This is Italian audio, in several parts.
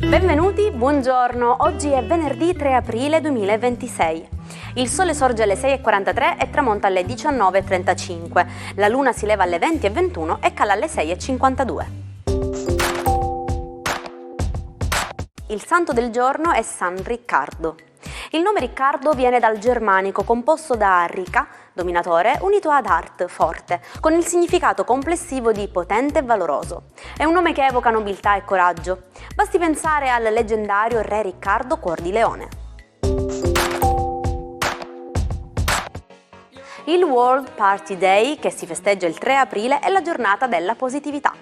Benvenuti, buongiorno. Oggi è venerdì 3 aprile 2026. Il sole sorge alle 6:43 e tramonta alle 19:35. La luna si leva alle 20:21 e cala alle 6:52. Il santo del giorno è San Riccardo. Il nome Riccardo viene dal germanico composto da rica, dominatore, unito ad art, forte, con il significato complessivo di potente e valoroso. È un nome che evoca nobiltà e coraggio. Basti pensare al leggendario re Riccardo Cuor di Leone. Il World Party Day, che si festeggia il 3 aprile, è la giornata della positività.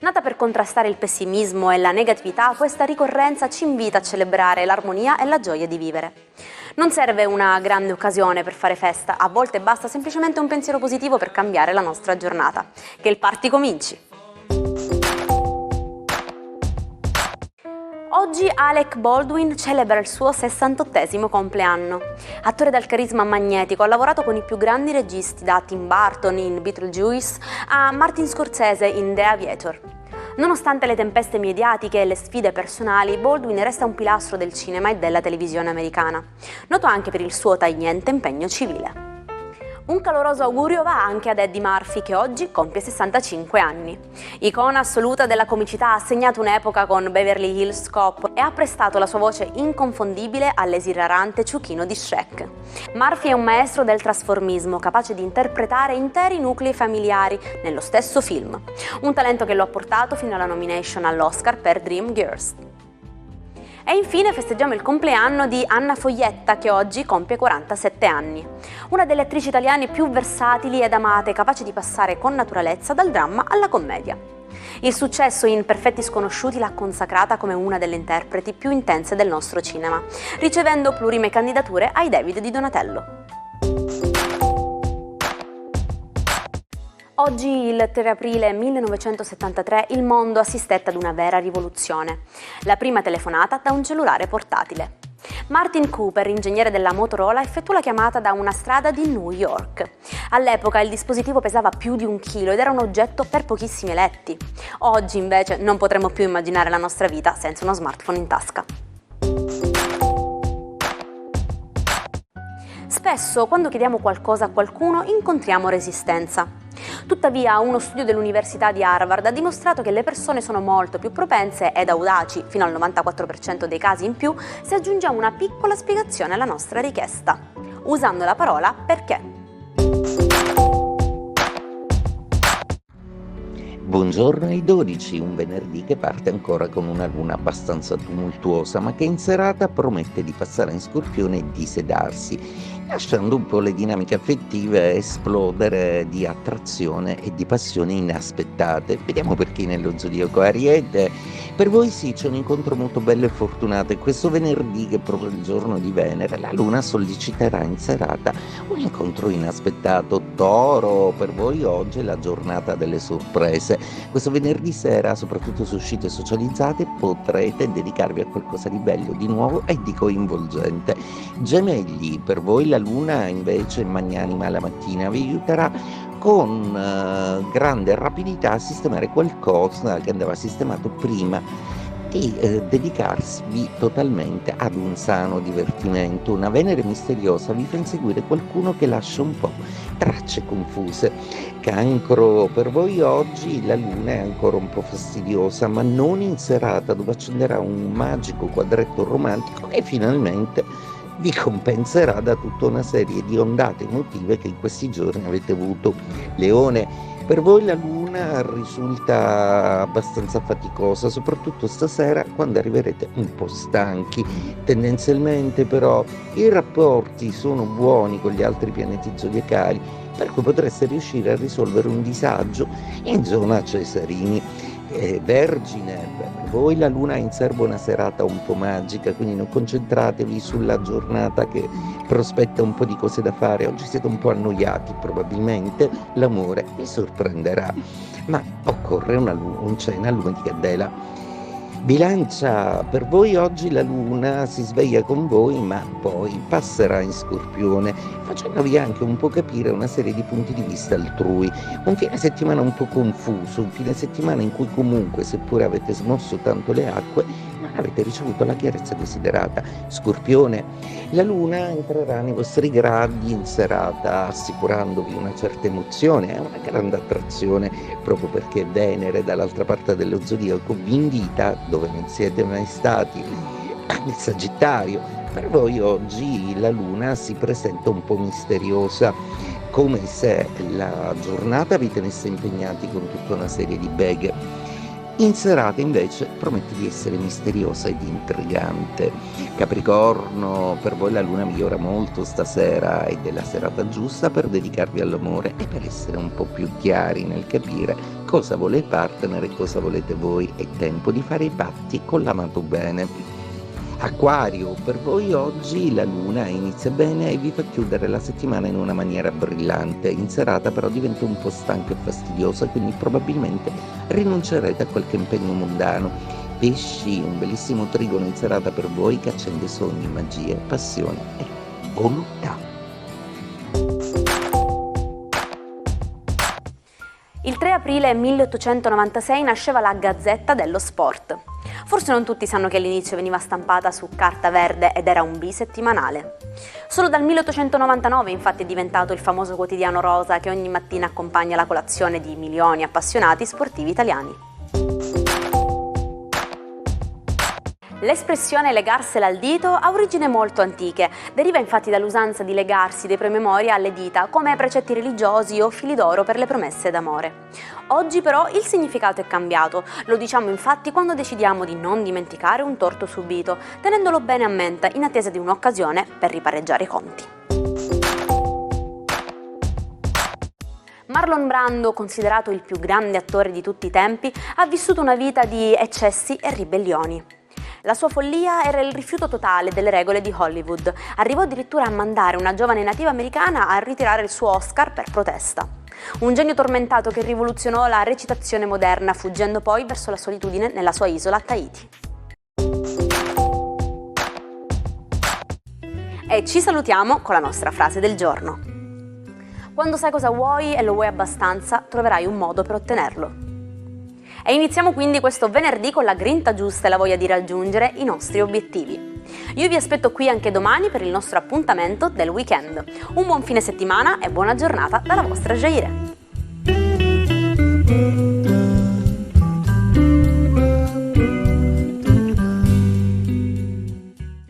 Nata per contrastare il pessimismo e la negatività, questa ricorrenza ci invita a celebrare l'armonia e la gioia di vivere. Non serve una grande occasione per fare festa, a volte basta semplicemente un pensiero positivo per cambiare la nostra giornata. Che il party cominci! Oggi Alec Baldwin celebra il suo 68esimo compleanno. Attore dal carisma magnetico, ha lavorato con i più grandi registi, da Tim Burton in Beetlejuice a Martin Scorsese in The Aviator. Nonostante le tempeste mediatiche e le sfide personali, Baldwin resta un pilastro del cinema e della televisione americana, noto anche per il suo tagliente impegno civile. Un caloroso augurio va anche ad Eddie Murphy, che oggi compie 65 anni. Icona assoluta della comicità, ha segnato un'epoca con Beverly Hills Cop e ha prestato la sua voce inconfondibile all'esilarante ciuchino di Shrek. Murphy è un maestro del trasformismo, capace di interpretare interi nuclei familiari nello stesso film. Un talento che lo ha portato fino alla nomination all'Oscar per Dreamgirls. E infine festeggiamo il compleanno di Anna Foglietta, che oggi compie 47 anni. Una delle attrici italiane più versatili ed amate, capace di passare con naturalezza dal dramma alla commedia. Il successo in Perfetti Sconosciuti l'ha consacrata come una delle interpreti più intense del nostro cinema, ricevendo plurime candidature ai David di Donatello. Oggi, il 3 aprile 1973, il mondo assistette ad una vera rivoluzione. La prima telefonata da un cellulare portatile. Martin Cooper, ingegnere della Motorola, effettuò la chiamata da una strada di New York. All'epoca il dispositivo pesava più di 1 chilo ed era un oggetto per pochissimi eletti. Oggi, invece, non potremmo più immaginare la nostra vita senza uno smartphone in tasca. Spesso, quando chiediamo qualcosa a qualcuno, incontriamo resistenza. Tuttavia, uno studio dell'Università di Harvard ha dimostrato che le persone sono molto più propense ed audaci, fino al 94% dei casi in più, se aggiungiamo una piccola spiegazione alla nostra richiesta, usando la parola perché. Buongiorno ai 12, un venerdì che parte ancora con una luna abbastanza tumultuosa, ma che in serata promette di passare in Scorpione e di sedarsi, lasciando un po' le dinamiche affettive esplodere di attrazione e di passioni inaspettate. Vediamo perché nello zodiaco Ariete. Per voi sì, c'è un incontro molto bello e fortunato, e questo venerdì, che è proprio il giorno di Venere, la luna solleciterà in serata un incontro inaspettato. Toro, per voi oggi è la giornata delle sorprese. Questo venerdì sera, soprattutto su uscite socializzate, potrete dedicarvi a qualcosa di bello, di nuovo e di coinvolgente. Gemelli, per voi la luna invece magnanima la mattina vi aiuterà con grande rapidità a sistemare qualcosa che andava sistemato prima e dedicarsi totalmente ad un sano divertimento. Una Venere misteriosa vi fa inseguire qualcuno che lascia un po' tracce confuse. Cancro, per voi oggi la luna è ancora un po' fastidiosa, ma non in serata, dove accenderà un magico quadretto romantico e finalmente vi compenserà da tutta una serie di ondate emotive che in questi giorni avete avuto. Leone, per voi la luna risulta abbastanza faticosa, soprattutto stasera, quando arriverete un po' stanchi. Tendenzialmente però i rapporti sono buoni con gli altri pianeti zodiacali, per cui potreste riuscire a risolvere un disagio in zona Cesarini. Vergine, per voi la luna in serbo una serata un po' magica, quindi non concentratevi sulla giornata che prospetta un po' di cose da fare. Oggi siete un po' annoiati, probabilmente l'amore vi sorprenderà, ma occorre una luna di candela. Bilancia, per voi oggi la luna si sveglia con voi, ma poi passerà in Scorpione, facendovi anche un po' capire una serie di punti di vista altrui. Un fine settimana un po' confuso, un fine settimana in cui comunque, seppure avete smosso tanto le acque, non avete ricevuto la chiarezza desiderata. Scorpione, la luna entrerà nei vostri gradi in serata, assicurandovi una certa emozione e una grande attrazione, proprio perché Venere dall'altra parte dello zodiaco vi invita, dove non siete mai stati, nel Sagittario. Per voi oggi la luna si presenta un po' misteriosa, come se la giornata vi tenesse impegnati con tutta una serie di beghe. In serata invece promette di essere misteriosa ed intrigante. Capricorno, per voi la luna migliora molto stasera ed è la serata giusta per dedicarvi all'amore e per essere un po' più chiari nel capire cosa vuole il partner e cosa volete voi. È tempo di fare i patti con l'amato bene. Acquario, per voi oggi la luna inizia bene e vi fa chiudere la settimana in una maniera brillante. In serata però diventa un po' stanca e fastidiosa, quindi probabilmente rinuncerete a qualche impegno mondano. Pesci, un bellissimo trigono in serata per voi che accende sogni, magie, passione e voluttà. Il 3 aprile 1896 nasceva la Gazzetta dello Sport. Forse non tutti sanno che all'inizio veniva stampata su carta verde ed era un bisettimanale. Solo dal 1899 infatti è diventato il famoso quotidiano rosa che ogni mattina accompagna la colazione di milioni appassionati sportivi italiani. L'espressione legarsela al dito ha origini molto antiche, deriva infatti dall'usanza di legarsi dei promemoria alle dita come precetti religiosi o fili d'oro per le promesse d'amore. Oggi però il significato è cambiato, lo diciamo infatti quando decidiamo di non dimenticare un torto subito, tenendolo bene a mente in attesa di un'occasione per ripareggiare i conti. Marlon Brando, considerato il più grande attore di tutti i tempi, ha vissuto una vita di eccessi e ribellioni. La sua follia era il rifiuto totale delle regole di Hollywood. Arrivò addirittura a mandare una giovane nativa americana a ritirare il suo Oscar per protesta. Un genio tormentato che rivoluzionò la recitazione moderna, fuggendo poi verso la solitudine nella sua isola a Tahiti. E ci salutiamo con la nostra frase del giorno. Quando sai cosa vuoi e lo vuoi abbastanza, troverai un modo per ottenerlo. E iniziamo quindi questo venerdì con la grinta giusta e la voglia di raggiungere i nostri obiettivi. Io vi aspetto qui anche domani per il nostro appuntamento del weekend. Un buon fine settimana e buona giornata dalla vostra Jaire.